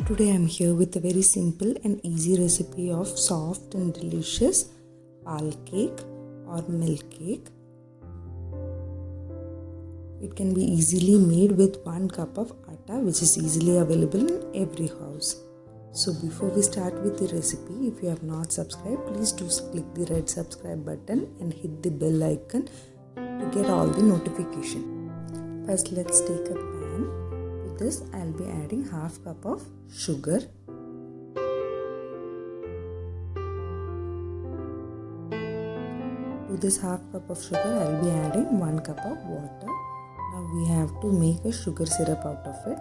Today I'm here with a very simple and easy recipe of soft and delicious Paal cake or milk cake. It can be easily made with 1 cup of atta, which is easily available in every house. So before we start with the recipe, if you have not subscribed, please do click the red subscribe button and hit the bell icon to get all the notification. First let's take a pan. To this I'll be adding half cup of sugar. To this half cup of sugar I'll be adding 1 cup of water. Now we have to make a sugar syrup out of it.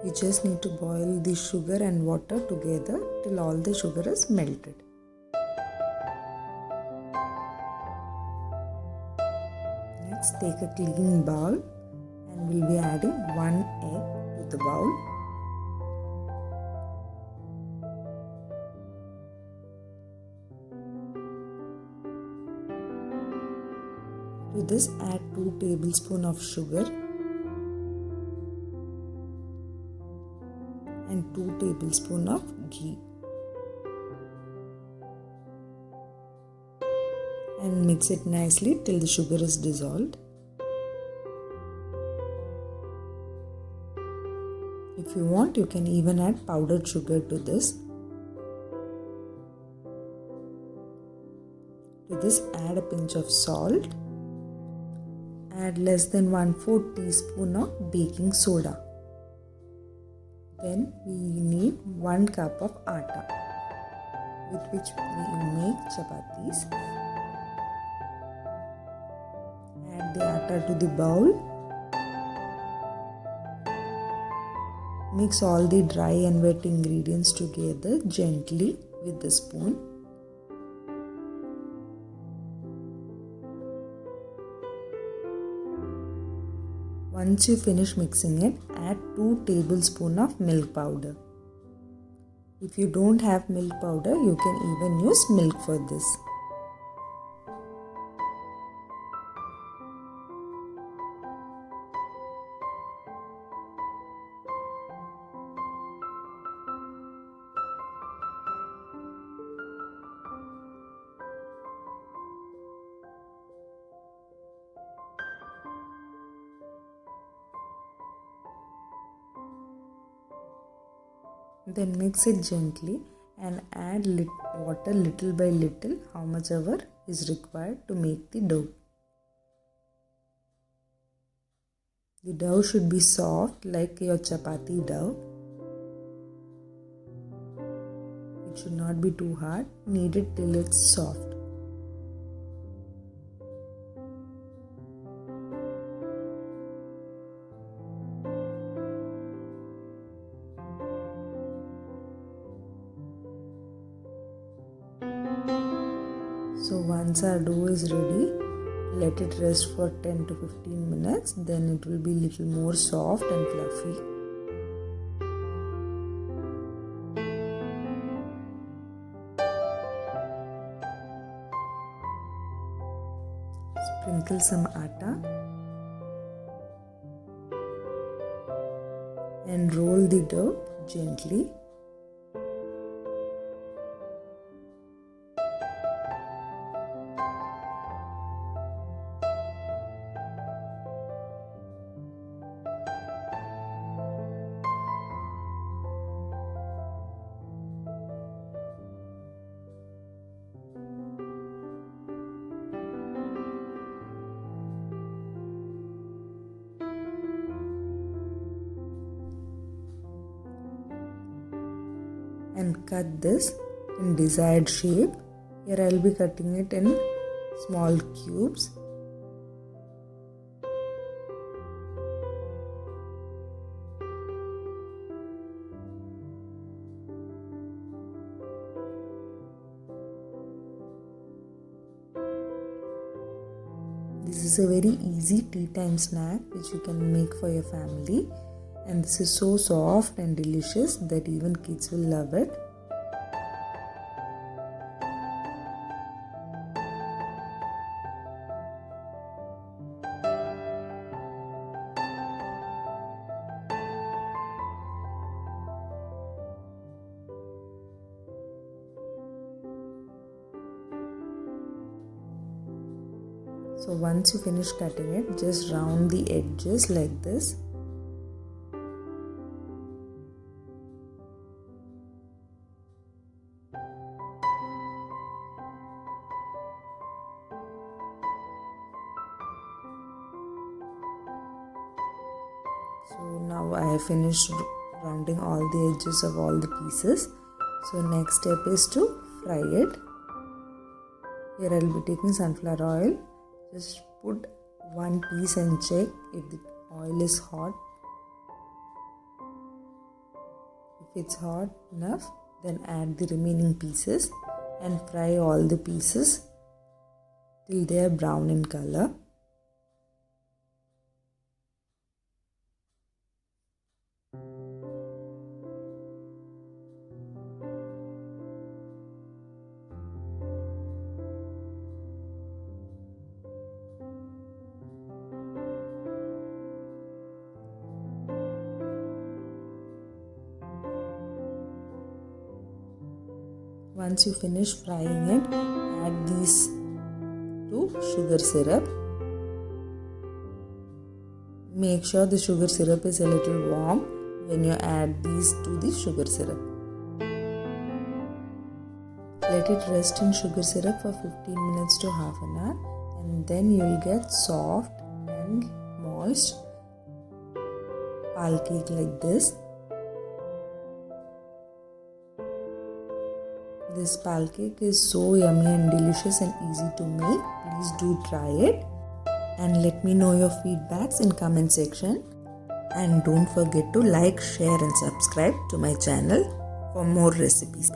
You just need to boil the sugar and water together till all the sugar is melted. Next, take a clean bowl and we'll be adding 1 egg to the bowl. To this, add 2 tablespoons of sugar and 2 tablespoons of ghee. And mix it nicely till the sugar is dissolved. If you want, you can even add powdered sugar to this. To this, add a pinch of salt. Add less than 1/4 teaspoon of baking soda. Then we need 1 cup of atta, with which we make chapatis. Add the atta to the bowl. Mix all the dry and wet ingredients together gently with the spoon. Once you finish mixing it, add 2 tablespoons of milk powder. If you don't have milk powder, you can even use milk for this. Then mix it gently and add water little by little, how much ever is required to make the dough. The dough should be soft like your chapati dough. It should not be too hard. Knead it till it's soft. So once our dough is ready, let it rest for 10 to 15 minutes. Then it will be little more soft and fluffy. Sprinkle some atta and roll the dough gently. And cut this in desired shape. Here I will be cutting it in small cubes. This is a very easy tea time snack which you can make for your family. And this is so soft and delicious that even kids will love it. So once you finish cutting it, just round the edges like this. So now I have finished rounding all the edges of all the pieces. So next step is to fry it. Here I will be taking sunflower oil. Just put one piece and check if the oil is hot. If it's hot enough, then add the remaining pieces and fry all the pieces till they are brown in color. Once you finish frying it, add these to sugar syrup. Make sure the sugar syrup is a little warm when you add these to the sugar syrup. Let it rest in sugar syrup for 15 minutes to half an hour, and then you will get soft and moist Paal cake like this. This Paal cake is so yummy and delicious and easy to make. Please do try it and let me know your feedbacks in comment section. And don't forget to like, share and subscribe to my channel for more recipes.